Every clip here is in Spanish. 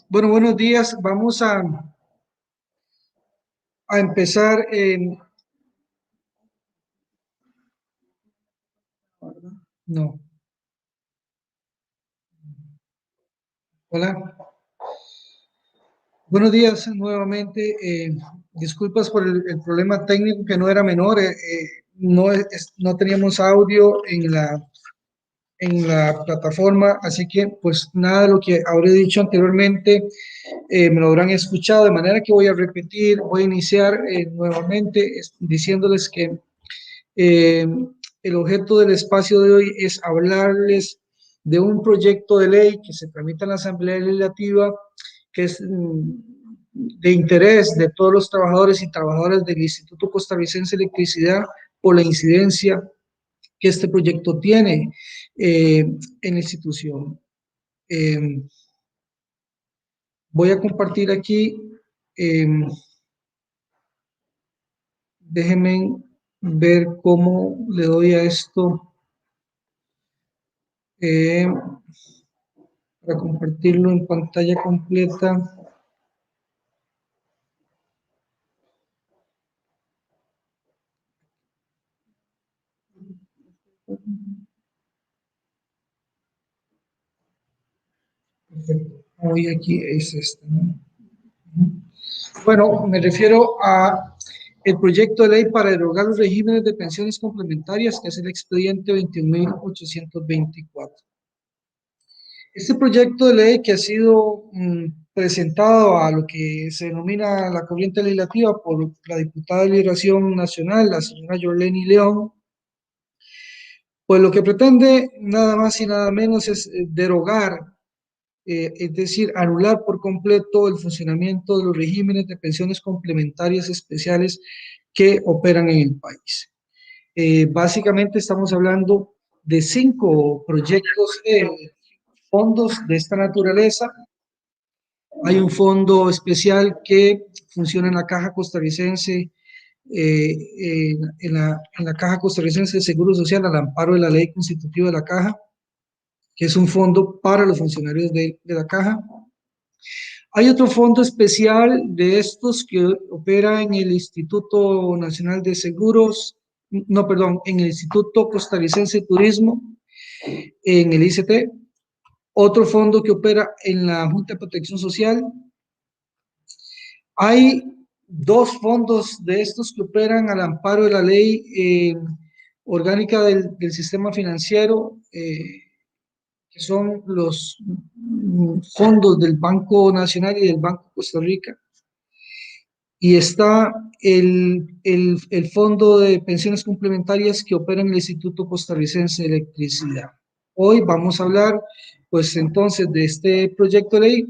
Bueno, buenos días. Vamos a empezar. No, hola. Buenos días nuevamente. Disculpas por el problema técnico que no era menor. No teníamos audio en la plataforma, así que pues nada de lo que habré dicho anteriormente me lo habrán escuchado, de manera que voy a repetir, voy a iniciar nuevamente diciéndoles que Eh, el objeto del espacio de hoy es hablarles de un proyecto de ley que se tramita en la Asamblea Legislativa, que es de interés de todos los trabajadores y trabajadoras del Instituto Costarricense de Electricidad por la incidencia que este proyecto tiene en la institución. Eh, Voy a compartir aquí, eh, déjenme ver cómo le doy a esto. Eh, para compartirlo en pantalla completa. Perfecto. Hoy aquí es este, ¿no? Bueno, me refiero a el proyecto de ley para derogar los regímenes de pensiones complementarias, que es el expediente 21.824. Este proyecto de ley que ha sido presentado a lo que se denomina la corriente legislativa por la diputada de Liberación Nacional, la señora Yorleni León, pues lo que pretende nada más y nada menos es derogar, es decir, anular por completo el funcionamiento de los regímenes de pensiones complementarias especiales que operan en el país. Básicamente estamos hablando de 5 proyectos, fondos de esta naturaleza. Hay un fondo especial que funciona en la Caja Costarricense, en la Caja Costarricense de Seguro Social, al amparo de la ley constitutiva de la Caja, que es un fondo para los funcionarios de la Caja. Hay otro fondo especial de estos que opera en el Instituto Nacional de Seguros, no, perdón, en el Instituto Costarricense de Turismo, en el ICT. Otro fondo que opera en la Junta de Protección Social. Hay 2 fondos de estos que operan al amparo de la ley orgánica del sistema financiero, que son los fondos del Banco Nacional y del Banco Costa Rica. Y está el Fondo de Pensiones Complementarias que opera en el Instituto Costarricense de Electricidad. Hoy vamos a hablar, pues entonces, de este proyecto de ley,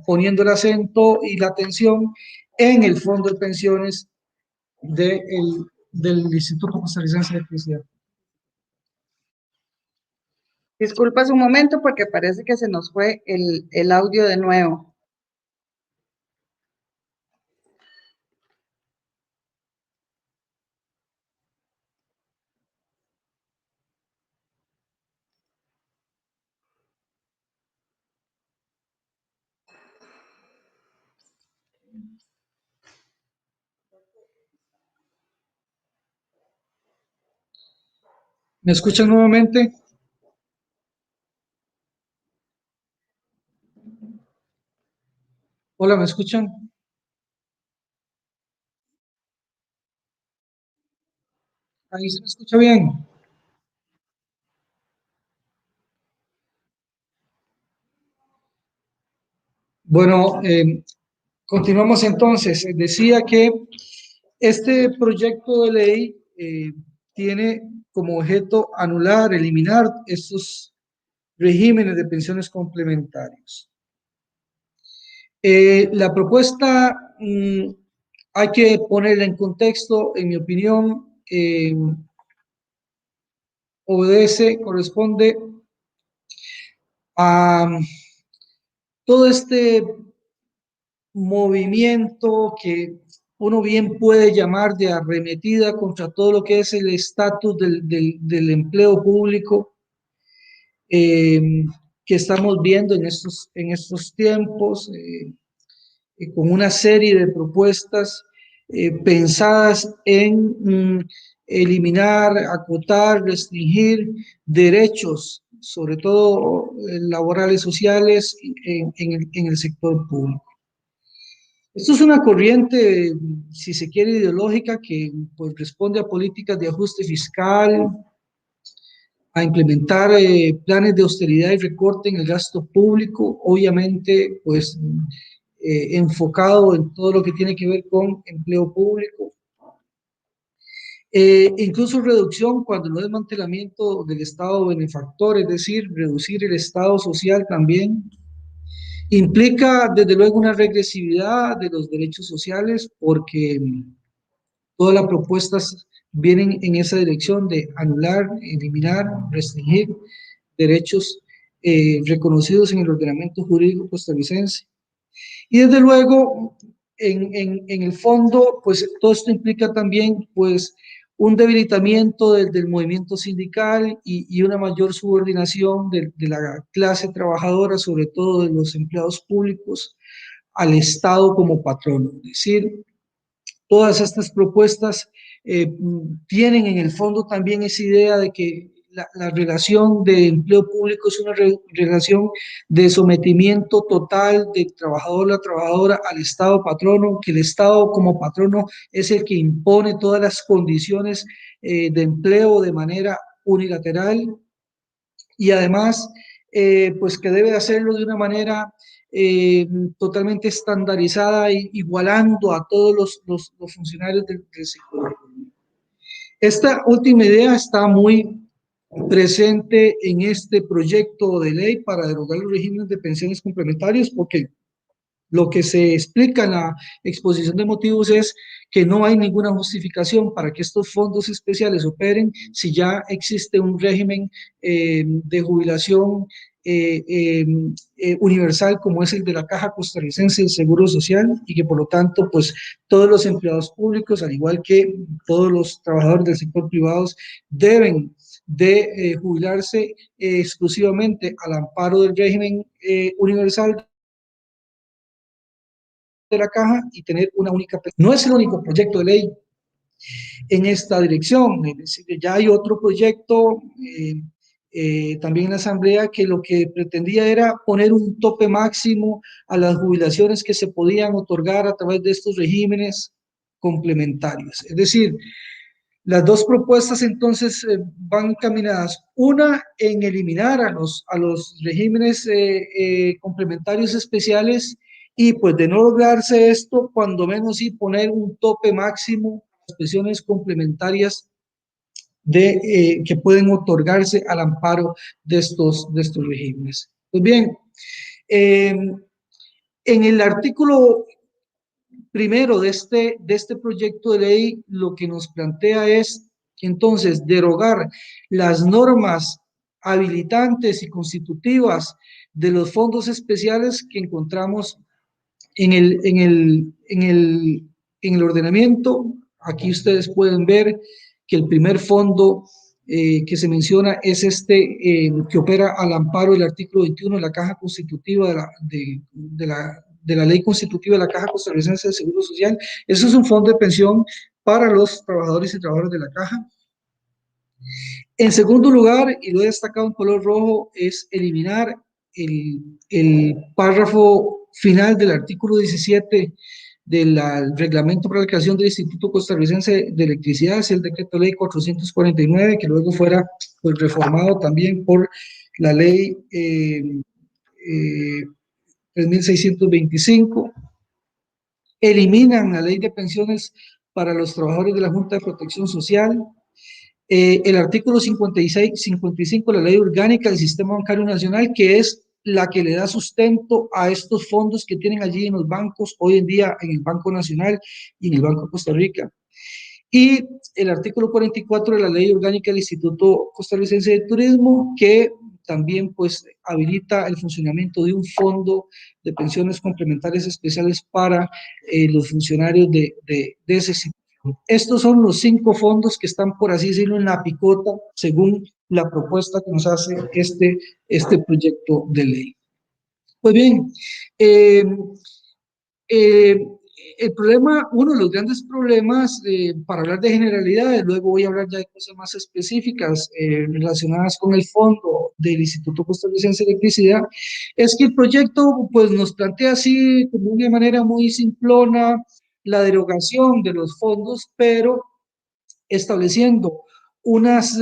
poniendo el acento y la atención en el Fondo de Pensiones del Instituto Costarricense de Electricidad. Disculpas un momento porque parece que se nos fue el audio de nuevo. ¿Me escuchan nuevamente? Hola, ¿me escuchan? Ahí se me escucha bien. Bueno, continuamos entonces. Decía que este proyecto de ley tiene como objeto anular, eliminar estos regímenes de pensiones complementarios. La propuesta hay que ponerla en contexto, en mi opinión, corresponde a todo este movimiento que uno bien puede llamar de arremetida contra todo lo que es el estatus del empleo público, que estamos viendo en estos tiempos, con una serie de propuestas pensadas en eliminar, acotar, restringir derechos, sobre todo laborales, sociales, en el sector público. Esto es una corriente, si se quiere, ideológica que pues, responde a políticas de ajuste fiscal, a implementar planes de austeridad y recorte en el gasto público, obviamente, pues enfocado en todo lo que tiene que ver con empleo público. Incluso reducción cuando no es desmantelamiento del Estado benefactor, es decir, reducir el Estado social también. Implica, desde luego, una regresividad de los derechos sociales porque todas las propuestas vienen en esa dirección de anular, eliminar, restringir derechos reconocidos en el ordenamiento jurídico costarricense. Y desde luego, en el fondo, pues todo esto implica también, pues, un debilitamiento del movimiento sindical y una mayor subordinación de la clase trabajadora, sobre todo de los empleados públicos, al Estado como patrono. Es decir, todas estas propuestas tienen en el fondo también esa idea de que la relación de empleo público es una relación de sometimiento total del trabajador, la trabajadora al Estado patrono, que el Estado como patrono es el que impone todas las condiciones de empleo de manera unilateral y además pues que debe hacerlo de una manera totalmente estandarizada, igualando a todos los funcionarios del sector. Esta última idea está muy presente en este proyecto de ley para derogar los regímenes de pensiones complementarios, porque lo que se explica en la exposición de motivos es que no hay ninguna justificación para que estos fondos especiales operen si ya existe un régimen de jubilación universal como es el de la Caja Costarricense del Seguro Social y que por lo tanto pues todos los empleados públicos al igual que todos los trabajadores del sector privado deben de jubilarse exclusivamente al amparo del régimen universal de la Caja y tener una única. No es el único proyecto de ley en esta dirección, es decir, ya hay otro proyecto también en la Asamblea que lo que pretendía era poner un tope máximo a las jubilaciones que se podían otorgar a través de estos regímenes complementarios. Es decir, las dos propuestas entonces van encaminadas, una en eliminar a los regímenes complementarios especiales y pues de no lograrse esto, cuando menos sí poner un tope máximo a las pensiones complementarias que pueden otorgarse al amparo de estos regímenes. Pues bien, en el artículo primero de este proyecto de ley, lo que nos plantea es entonces derogar las normas habilitantes y constitutivas de los fondos especiales que encontramos en el ordenamiento. Aquí ustedes pueden ver que el primer fondo que se menciona es que opera al amparo del artículo 21 de la Caja Constitutiva de la Ley Constitutiva de la Caja Costarricense de Seguro Social. Eso es un fondo de pensión para los trabajadores y trabajadoras de la Caja. En segundo lugar, y lo he destacado en color rojo, es eliminar el párrafo final del artículo 17 del reglamento para la creación del Instituto Costarricense de Electricidad, es el decreto ley 449, que luego fuera pues, reformado también por la ley 3625. Eliminan la ley de pensiones para los trabajadores de la Junta de Protección Social. El artículo 55 de la Ley Orgánica del Sistema Bancario Nacional, que es la que le da sustento a estos fondos que tienen allí en los bancos, hoy en día en el Banco Nacional y en el Banco de Costa Rica. Y el artículo 44 de la Ley Orgánica del Instituto Costarricense de Turismo, que también pues habilita el funcionamiento de un fondo de pensiones complementarias especiales para los funcionarios de ese instituto. Estos son los 5 fondos que están, por así decirlo, en la picota, según la propuesta que nos hace este este proyecto de ley. Pues bien, eh, eh, el problema, uno de los grandes problemas, para hablar de generalidades, luego voy a hablar ya de cosas más específicas relacionadas con el fondo del Instituto Costarricense de Electricidad, es que el proyecto pues, nos plantea así, como una manera muy simplona, la derogación de los fondos, pero estableciendo unas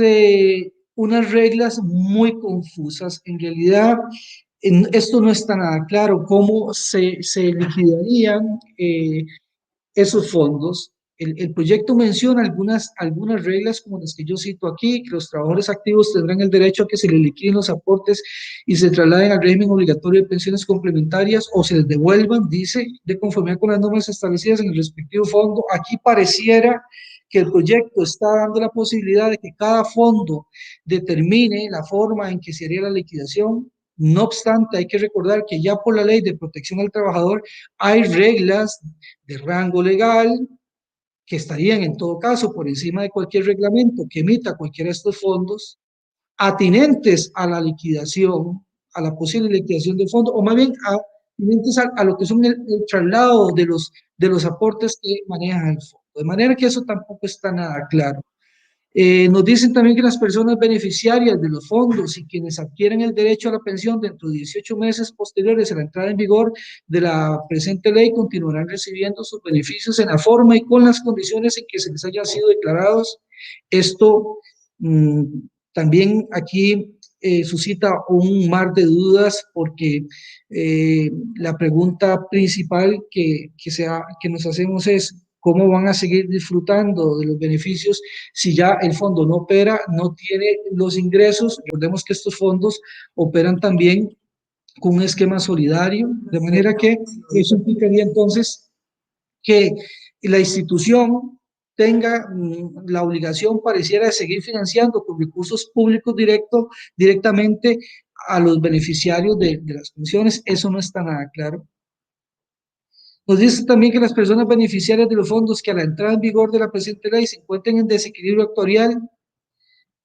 reglas muy confusas. En realidad, esto no está nada claro, cómo se liquidarían esos fondos. El proyecto menciona algunas reglas como las que yo cito aquí, que los trabajadores activos tendrán el derecho a que se les liquiden los aportes y se trasladen al régimen obligatorio de pensiones complementarias o se les devuelvan, dice, de conformidad con las normas establecidas en el respectivo fondo. Aquí pareciera que el proyecto está dando la posibilidad de que cada fondo determine la forma en que se haría la liquidación. No obstante, hay que recordar que ya por la ley de protección al trabajador hay reglas de rango legal que estarían en todo caso por encima de cualquier reglamento que emita cualquiera de estos fondos, atinentes a la liquidación, a la posible liquidación del fondo, o más bien atinentes a lo que son el traslado de los aportes que maneja el fondo. De manera que eso tampoco está nada claro. Nos dicen también que las personas beneficiarias de los fondos y quienes adquieren el derecho a la pensión dentro de 18 meses posteriores a la entrada en vigor de la presente ley continuarán recibiendo sus beneficios en la forma y con las condiciones en que se les haya sido declarados. Esto mmm, también aquí suscita un mar de dudas porque la pregunta principal que nos hacemos es cómo van a seguir disfrutando de los beneficios si ya el fondo no opera, no tiene los ingresos. Recordemos que estos fondos operan también con un esquema solidario, de manera que eso implicaría entonces que la institución tenga la obligación, pareciera, de seguir financiando con recursos públicos directamente a los beneficiarios de las pensiones. Eso no está nada claro. Nos dice también que las personas beneficiarias de los fondos que a la entrada en vigor de la presente ley se encuentren en desequilibrio actuarial,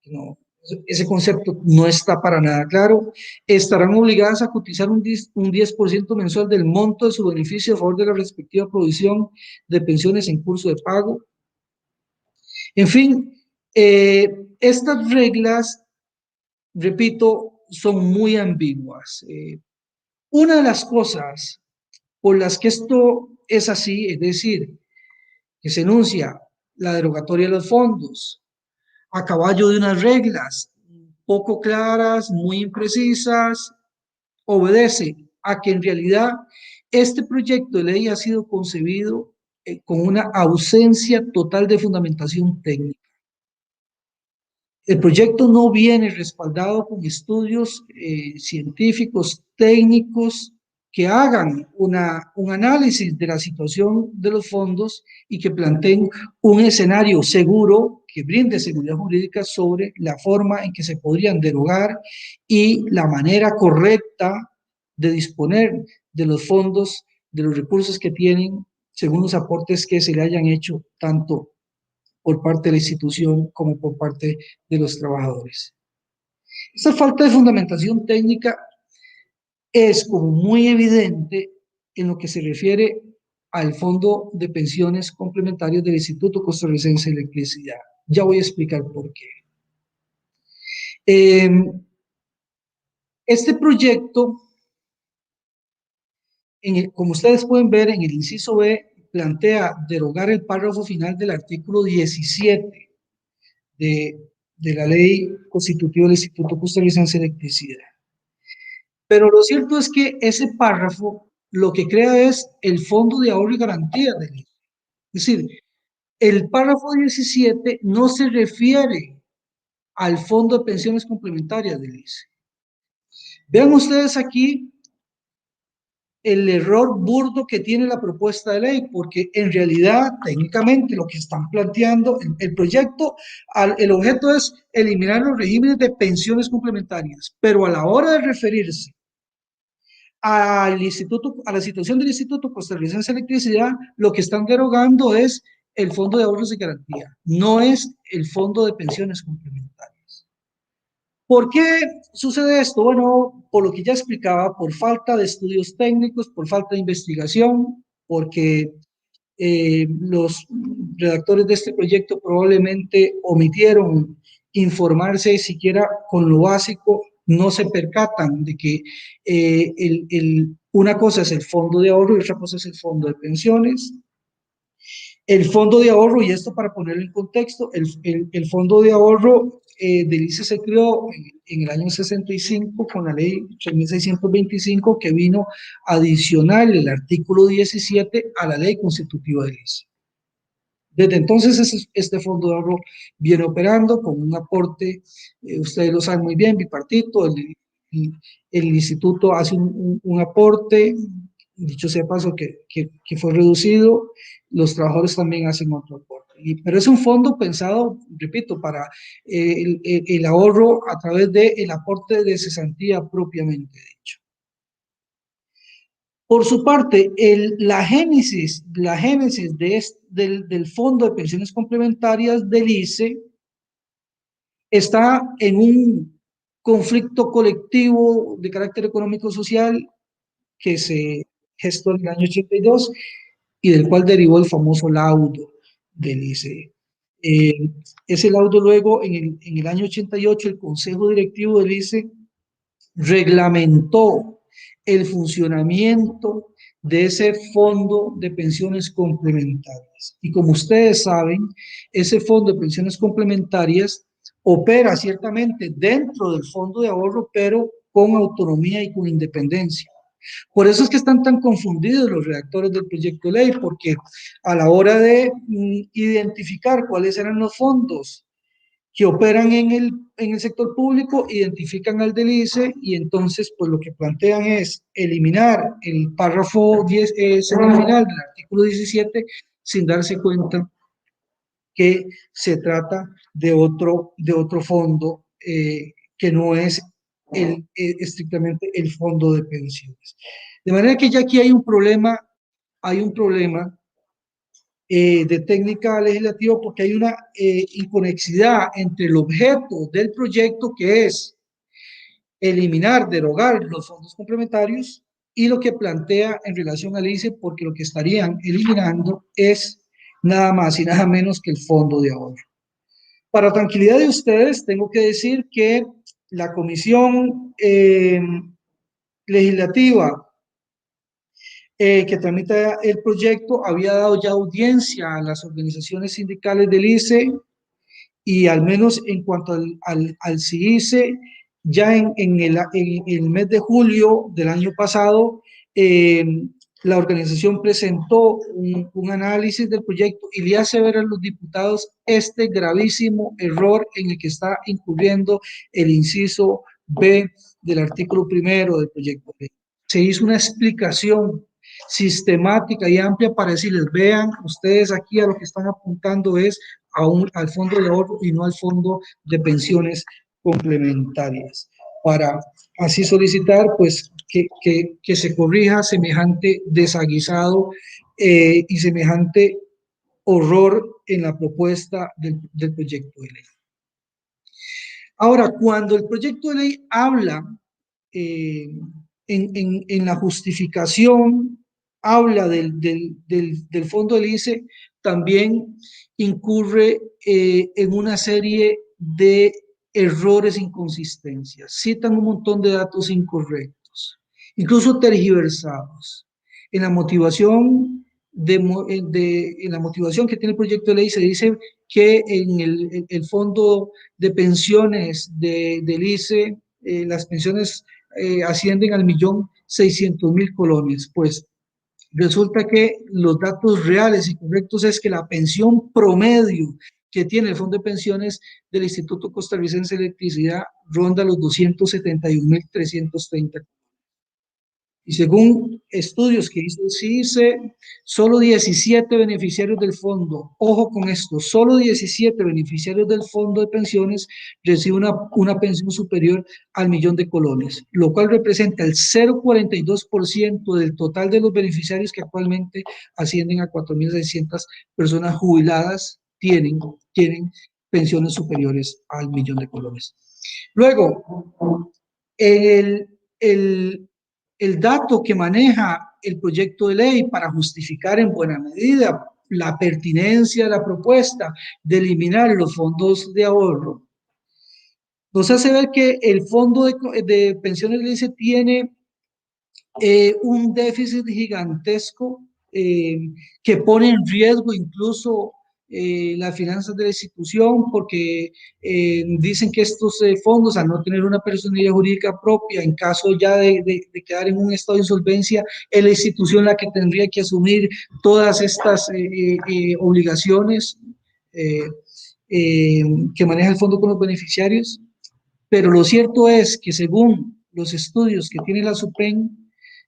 no, ese concepto no está para nada claro, estarán obligadas a cotizar un 10% mensual del monto de su beneficio a favor de la respectiva provisión de pensiones en curso de pago. En fin, estas reglas, repito, son muy ambiguas. Una de las cosas por las que esto es así, es decir, que se enuncia la derogatoria de los fondos a caballo de unas reglas poco claras, muy imprecisas, obedece a que en realidad este proyecto de ley ha sido concebido con una ausencia total de fundamentación técnica. El proyecto no viene respaldado con estudios científicos, técnicos, que hagan un análisis de la situación de los fondos y que planteen un escenario seguro que brinde seguridad jurídica sobre la forma en que se podrían derogar y la manera correcta de disponer de los fondos, de los recursos que tienen, según los aportes que se le hayan hecho tanto por parte de la institución como por parte de los trabajadores. Esta falta de fundamentación técnica es como muy evidente en lo que se refiere al Fondo de Pensiones Complementarias del Instituto Costarricense de Electricidad. Ya voy a explicar por qué. Este proyecto, como ustedes pueden ver en el inciso B, plantea derogar el párrafo final del artículo 17 de la ley constitutiva del Instituto Costarricense de Electricidad. Pero lo cierto es que ese párrafo lo que crea es el Fondo de Ahorro y Garantía del ICE. Es decir, el párrafo 17 no se refiere al Fondo de Pensiones Complementarias del ICE. Vean ustedes aquí el error burdo que tiene la propuesta de ley, porque en realidad, técnicamente, lo que están planteando, el proyecto, el objeto es eliminar los regímenes de pensiones complementarias, pero a la hora de referirse al instituto, a la situación del Instituto Costarricense de Electricidad, lo que están derogando es el Fondo de Ahorros y Garantía, no es el Fondo de Pensiones Complementarias. ¿Por qué sucede esto? Bueno, por lo que ya explicaba, por falta de estudios técnicos, por falta de investigación, porque los redactores de este proyecto probablemente omitieron informarse siquiera con lo básico, no se percatan de que una cosa es el fondo de ahorro y otra cosa es el fondo de pensiones. El fondo de ahorro, y esto para ponerlo en contexto, el fondo de ahorro del ICE se creó en el año 65 con la ley 3625 que vino adicional el artículo 17 a la ley constitutiva del ICE. Desde entonces este fondo de ahorro viene operando con un aporte, ustedes lo saben muy bien, bipartito, el instituto hace un aporte, dicho sea paso que fue reducido, los trabajadores también hacen otro aporte. Pero es un fondo pensado, repito, para el ahorro a través del aporte de cesantía propiamente dicho. Por su parte, la génesis del Fondo de Pensiones Complementarias del ICE está en un conflicto colectivo de carácter económico-social que se gestó en el año 82 y del cual derivó el famoso laudo del ICE. Ese laudo luego, en el año 88, el Consejo Directivo del ICE reglamentó el funcionamiento de ese fondo de pensiones complementarias. Y como ustedes saben, ese fondo de pensiones complementarias opera ciertamente dentro del fondo de ahorro, pero con autonomía y con independencia. Por eso es que están tan confundidos los redactores del proyecto de ley, porque a la hora de identificar cuáles eran los fondos que operan en el sector público, identifican al del ICE y entonces pues lo que plantean es eliminar el párrafo 10 semifinal del artículo 17 sin darse cuenta que se trata de otro fondo que no es estrictamente el fondo de pensiones. De manera que ya aquí hay un problema de técnica legislativa porque hay una inconexidad entre el objeto del proyecto, que es eliminar, derogar los fondos complementarios, y lo que plantea en relación al ICE, porque lo que estarían eliminando es nada más y nada menos que el fondo de ahorro. Para tranquilidad de ustedes, tengo que decir que la comisión legislativa que tramita el proyecto había dado ya audiencia a las organizaciones sindicales del ICE y al menos en cuanto al CICE, ya en el mes de julio del año pasado, la organización presentó un análisis del proyecto y le hace ver a los diputados este gravísimo error en el que está incurriendo el inciso B del artículo primero del proyecto de ley. Se hizo una explicación sistemática y amplia para decirles, vean, ustedes aquí a lo que están apuntando es al fondo de ahorro y no al fondo de pensiones complementarias, para así solicitar pues que se corrija semejante desaguisado y semejante horror en la propuesta del proyecto de ley. Ahora, cuando el proyecto de ley habla en la justificación, habla del fondo del ICE, también incurre en una serie de errores e inconsistencias. Citan un montón de datos incorrectos, incluso tergiversados. En la motivación, en la motivación que tiene el proyecto de ley se dice que en el fondo de pensiones del ICE, las pensiones ascienden al 1.600.000 colones. Pues resulta que los datos reales y correctos es que la pensión promedio que tiene el Fondo de Pensiones del Instituto Costarricense de Electricidad ronda los 271.330. Y según estudios que hizo el CICE, solo 17 beneficiarios del fondo, ojo con esto, solo 17 beneficiarios del fondo de pensiones reciben una pensión superior al 1.000.000 de colones, lo cual representa el 0,42% del total de los beneficiarios que actualmente ascienden a 4.600 personas jubiladas tienen pensiones superiores al 1.000.000 de colones. Luego, el, el, el dato que maneja el proyecto de ley para justificar en buena medida la pertinencia de la propuesta de eliminar los fondos de ahorro, nos hace ver que el fondo de pensiones del ICE tiene un déficit gigantesco que pone en riesgo incluso las finanzas de la institución porque dicen que estos fondos, al no tener una personalidad jurídica propia, en caso ya de quedar en un estado de insolvencia, es la institución la que tendría que asumir todas estas obligaciones eh, que maneja el fondo con los beneficiarios. Pero lo cierto es que según los estudios que tiene la SUPREM,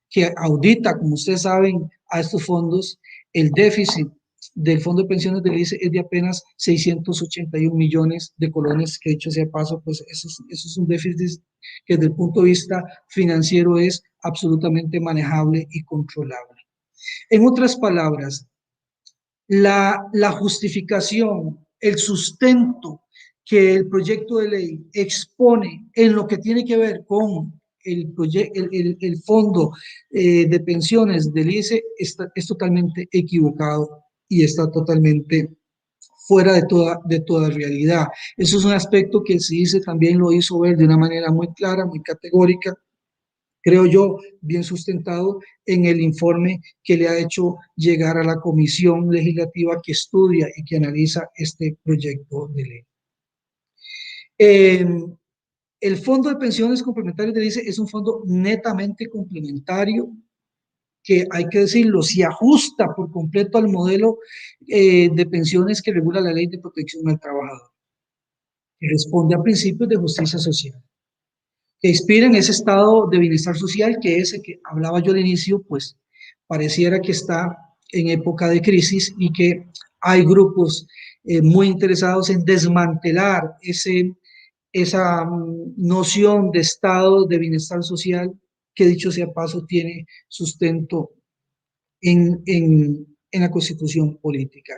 que audita, como ustedes saben, a estos fondos, el déficit del Fondo de Pensiones del ICE es de apenas 681 millones de colones, que dicho sea paso, pues eso es un déficit que desde el punto de vista financiero es absolutamente manejable y controlable. En otras palabras, la justificación, el sustento que el proyecto de ley expone en lo que tiene que ver con el fondo de pensiones del ICE es totalmente equivocado y está totalmente fuera de toda realidad. Eso es un aspecto que el CICE también lo hizo ver de una manera muy clara, muy categórica, creo yo, bien sustentado en el informe que le ha hecho llegar a la comisión legislativa que estudia y que analiza este proyecto de ley. El Fondo de Pensiones Complementarias del ICE es un fondo netamente complementario que, hay que decirlo, se ajusta por completo al modelo de pensiones que regula la Ley de Protección al Trabajador, que responde a principios de justicia social, que inspiran ese estado de bienestar social que es el que hablaba yo al inicio, pues pareciera que está en época de crisis y que hay grupos muy interesados en desmantelar esa noción de estado de bienestar social que, dicho sea paso, tiene sustento en la Constitución política.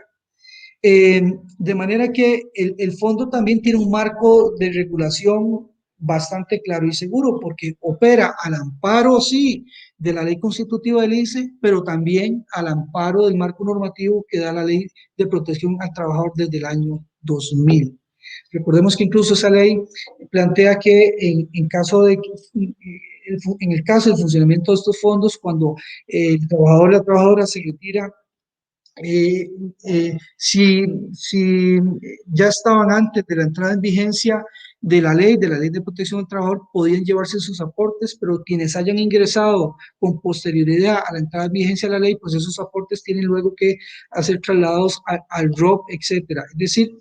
De manera que el fondo también tiene un marco de regulación bastante claro y seguro, porque opera al amparo, sí, de la ley constitutiva del ICE, pero también al amparo del marco normativo que da la ley de protección al trabajador desde el año 2000. Recordemos que incluso esa ley plantea que en caso de en el caso del funcionamiento de estos fondos, cuando el trabajador o la trabajadora se retira, si ya estaban antes de la entrada en vigencia de la ley de protección del trabajador, podían llevarse sus aportes, pero quienes hayan ingresado con posterioridad a la entrada en vigencia de la ley, pues esos aportes tienen luego que hacer trasladados al ROP, etcétera. Es decir,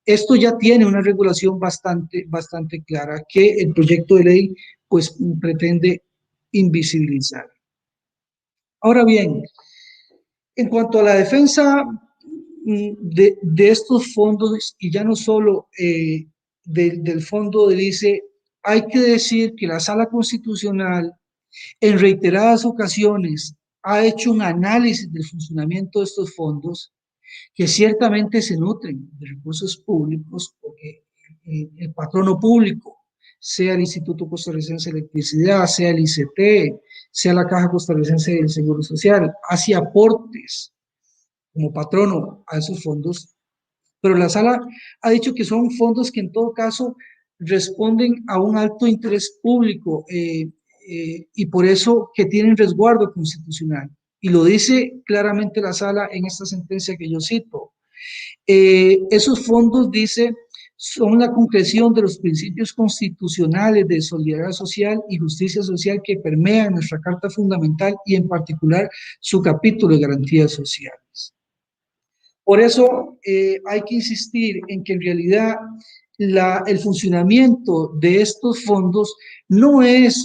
esto ya tiene una regulación bastante clara que el proyecto de ley pues pretende invisibilizar. Ahora bien, en cuanto a la defensa de estos fondos, y ya no solo del fondo del ICE, hay que decir que la Sala Constitucional en reiteradas ocasiones ha hecho un análisis del funcionamiento de estos fondos que ciertamente se nutren de recursos públicos, porque el patrono público, sea el Instituto Costarricense de Electricidad, sea el ICT, sea la Caja Costarricense del Seguro Social, hace aportes como patrono a esos fondos, pero la sala ha dicho que son fondos que en todo caso responden a un alto interés público y por eso que tienen resguardo constitucional. Y lo dice claramente la sala en esta sentencia que yo cito. Esos fondos, dice, son la concreción de los principios constitucionales de solidaridad social y justicia social que permean nuestra Carta Fundamental y en particular su capítulo de garantías sociales. Por eso hay que insistir en que en realidad el funcionamiento de estos fondos no es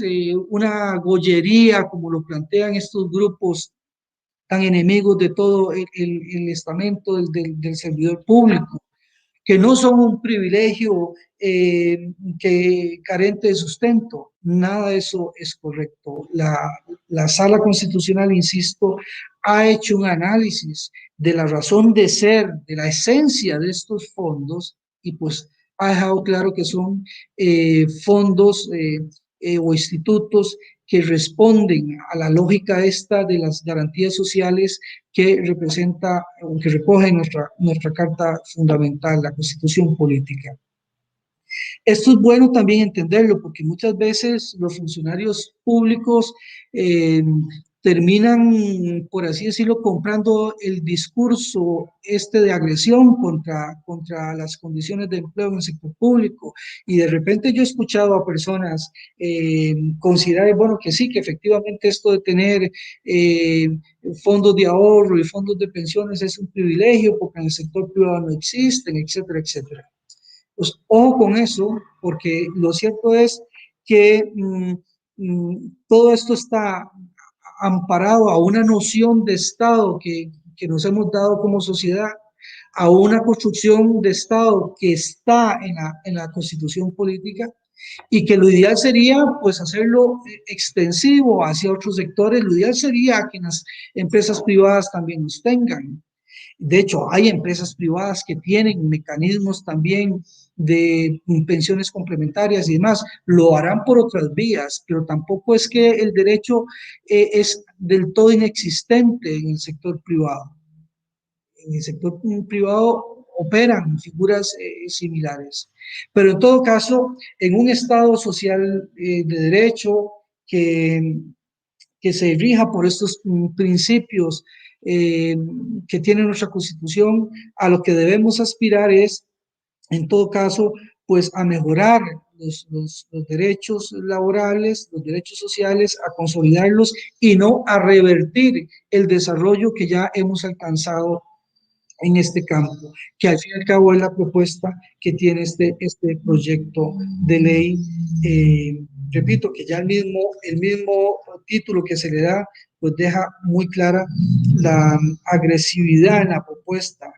una gollería como lo plantean estos grupos tan enemigos de todo el estamento del servidor público, que no son un privilegio que carente de sustento. Nada de eso es correcto. La Sala Constitucional, insisto, ha hecho un análisis de la razón de ser, de la esencia de estos fondos y pues ha dejado claro que son fondos o institutos que responden a la lógica esta de las garantías sociales que representa o que recoge nuestra Carta Fundamental, la Constitución Política. Esto es bueno también entenderlo porque muchas veces los funcionarios públicos eh, terminan, por así decirlo, comprando el discurso este de agresión contra las condiciones de empleo en el sector público. Y de repente yo he escuchado a personas considerar, bueno, que sí, que efectivamente esto de tener fondos de ahorro y fondos de pensiones es un privilegio porque en el sector privado no existen, etcétera, etcétera. Pues ojo con eso, porque lo cierto es que todo esto está amparado a una noción de Estado que nos hemos dado como sociedad, a una construcción de Estado que está en la Constitución política y que lo ideal sería pues hacerlo extensivo hacia otros sectores, lo ideal sería que las empresas privadas también los tengan. De hecho, hay empresas privadas que tienen mecanismos también de pensiones complementarias y demás. Lo harán por otras vías, pero tampoco es que el derecho es del todo inexistente en el sector privado. En el sector privado operan figuras similares. Pero en todo caso, en un Estado social de derecho que que se rija por estos principios que tiene nuestra Constitución, a lo que debemos aspirar es, en todo caso, pues a mejorar los derechos laborales, los derechos sociales, a consolidarlos y no a revertir el desarrollo que ya hemos alcanzado en este campo, que al fin y al cabo es la propuesta que tiene este proyecto de ley. Repito que ya el mismo título que se le da, pues deja muy clara la agresividad en la propuesta,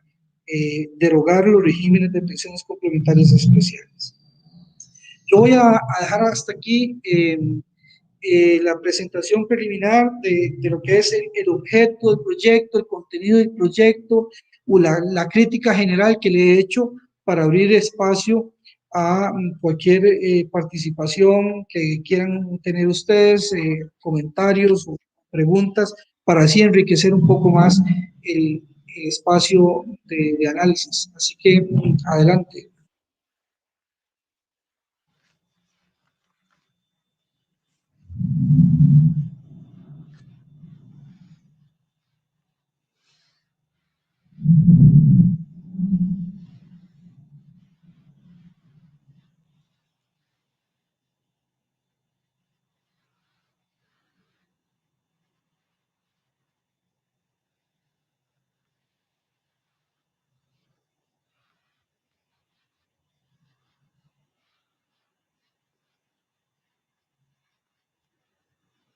derogar los regímenes de pensiones complementarias especiales. Yo voy a dejar hasta aquí la presentación preliminar de lo que es el objeto del proyecto, el contenido del proyecto, o la crítica general que le he hecho para abrir espacio a cualquier participación que quieran tener ustedes, comentarios o preguntas, para así enriquecer un poco más el espacio de análisis. Así que adelante.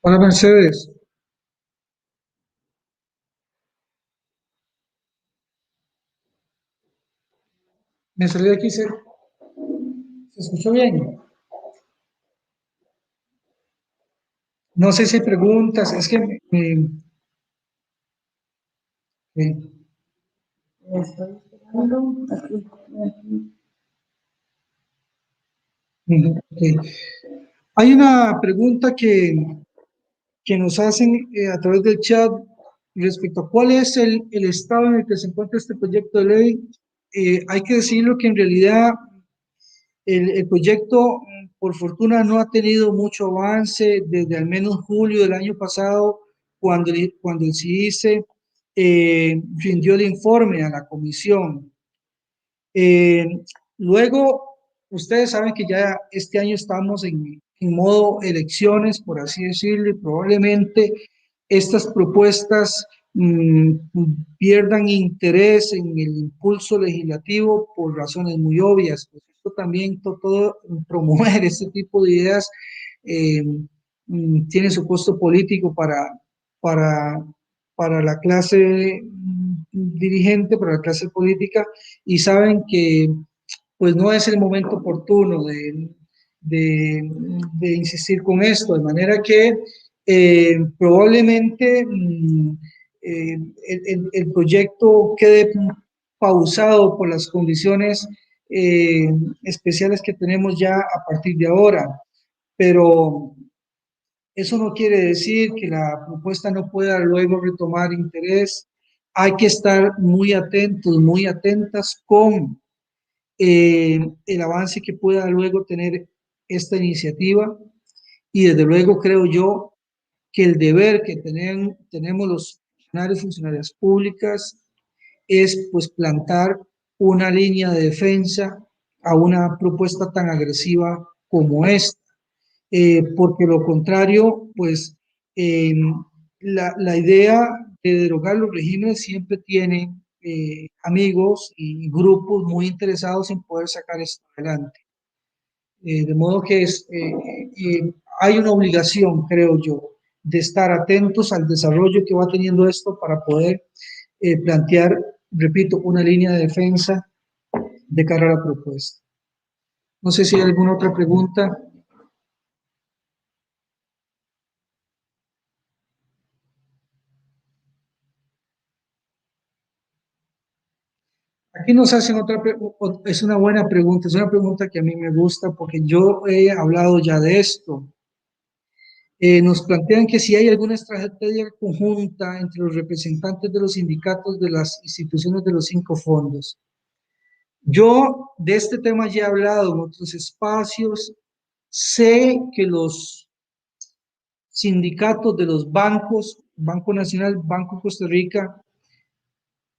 Hola Mercedes, me salí de aquí, ¿se escuchó bien? No sé si hay preguntas, es que me- Estoy esperando. Aquí, aquí. ok. Hay una pregunta que nos hacen a través del chat respecto a cuál es el estado en el que se encuentra este proyecto de ley. Hay que decirlo que en realidad el proyecto, por fortuna, no ha tenido mucho avance desde al menos julio del año pasado, cuando el CICE rindió el informe a la comisión. Eh, Luego, ustedes saben que ya este año estamos en modo elecciones, por así decirlo, y probablemente estas propuestas pierdan interés en el impulso legislativo por razones muy obvias. Pues esto también, todo promover este tipo de ideas eh, tiene su costo político para, para la clase dirigente, para la clase política, y saben que pues no es el momento oportuno de insistir con esto, de manera que probablemente el proyecto quede pausado por las condiciones especiales que tenemos ya a partir de ahora, pero eso no quiere decir que la propuesta no pueda luego retomar interés. Hay que estar muy atentos, muy atentas con el avance que pueda luego tener esta iniciativa y desde luego creo yo que el deber que tenemos los funcionarios y funcionarias públicas es pues plantar una línea de defensa a una propuesta tan agresiva como esta, porque lo contrario, pues eh, la idea de derogar los regímenes siempre tiene amigos y grupos muy interesados en poder sacar esto adelante. De modo que hay una obligación, creo yo, de estar atentos al desarrollo que va teniendo esto para poder plantear, repito, una línea de defensa de cara a la propuesta. No sé si hay alguna otra pregunta. Aquí nos hacen es una buena pregunta, es una pregunta que a mí me gusta porque yo he hablado ya de esto. Nos plantean que si hay alguna estrategia conjunta entre los representantes de los sindicatos de las instituciones de los 5 fondos. Yo de este tema ya he hablado en otros espacios. Sé que los sindicatos de los bancos, Banco Nacional, Banco Costa Rica,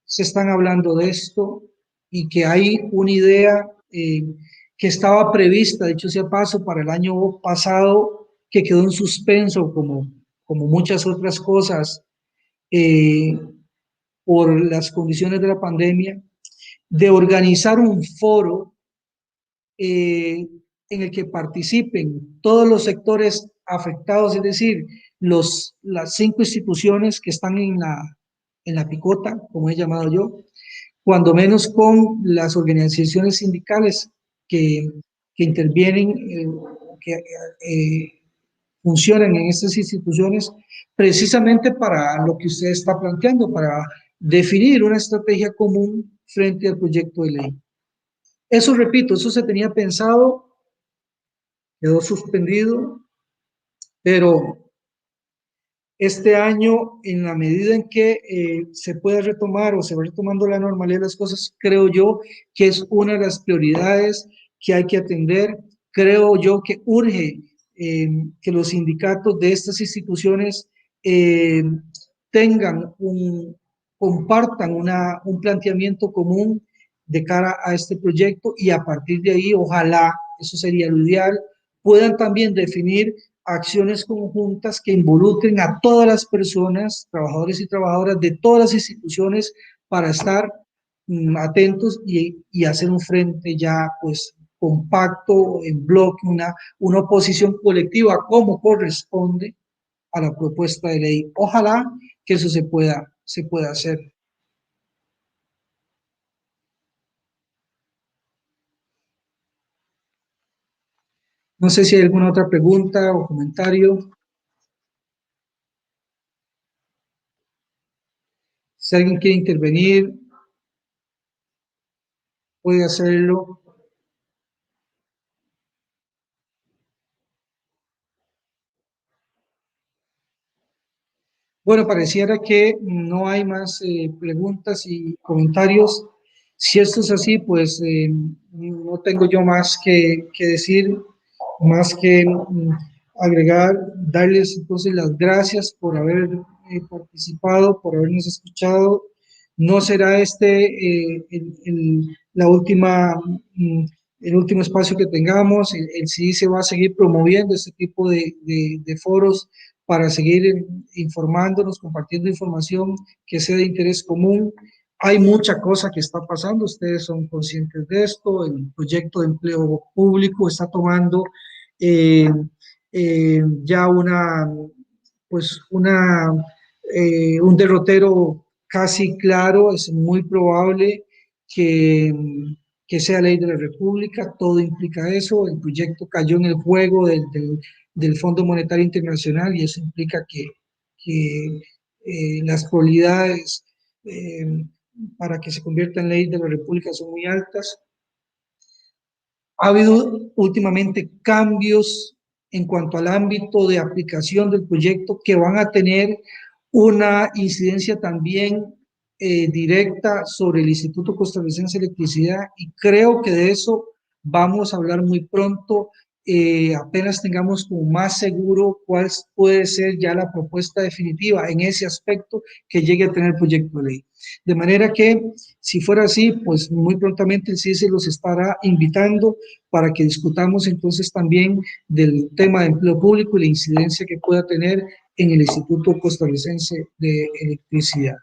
se están hablando de esto y que hay una idea que estaba prevista, dicho sea paso, para el año pasado, que quedó en suspenso como muchas otras cosas eh, por las condiciones de la pandemia, de organizar un foro en el que participen todos los sectores afectados, es decir, las 5 instituciones que están en la picota, como he llamado yo, cuando menos con las organizaciones sindicales que, que intervienen, que funcionan en estas instituciones, precisamente para lo que usted está planteando, para definir una estrategia común frente al proyecto de ley. Eso, repito, eso se tenía pensado, quedó suspendido, pero este año, en la medida en que se pueda retomar o se va retomando la normalidad de las cosas, creo yo que es una de las prioridades que hay que atender. Creo yo que urge que los sindicatos de estas instituciones eh, tengan compartan un planteamiento común de cara a este proyecto y a partir de ahí, ojalá, eso sería lo ideal, puedan también definir acciones conjuntas que involucren a todas las personas, trabajadores y trabajadoras de todas las instituciones para estar atentos y hacer un frente ya pues compacto, en bloque, una oposición colectiva como corresponde a la propuesta de ley. Ojalá que eso se pueda hacer. No sé si hay alguna otra pregunta o comentario. Si alguien quiere intervenir, puede hacerlo. Bueno, pareciera que no hay más preguntas y comentarios. Si esto es así, pues no tengo yo más que decir, más que agregar, darles entonces las gracias por haber participado, por habernos escuchado. No será este la última, el último espacio que tengamos. El CIDI se va a seguir promoviendo este tipo de foros para seguir informándonos, compartiendo información que sea de interés común. Hay mucha cosa que está pasando, ustedes son conscientes de esto, el proyecto de empleo público está tomando eh, ya un derrotero casi claro, es muy probable que, que sea ley de la República, todo implica eso, el proyecto cayó en el juego del Fondo Monetario Internacional y eso implica que las probabilidades para que se convierta en ley de la República son muy altas. Ha habido últimamente cambios en cuanto al ámbito de aplicación del proyecto que van a tener una incidencia también directa sobre el Instituto Costarricense de Electricidad, y creo que de eso vamos a hablar muy pronto, apenas tengamos como más seguro cuál puede ser ya la propuesta definitiva en ese aspecto que llegue a tener el proyecto de ley. De manera que, si fuera así, pues muy prontamente el CICE los estará invitando para que discutamos entonces también del tema de empleo público y la incidencia que pueda tener en el Instituto Costarricense de Electricidad.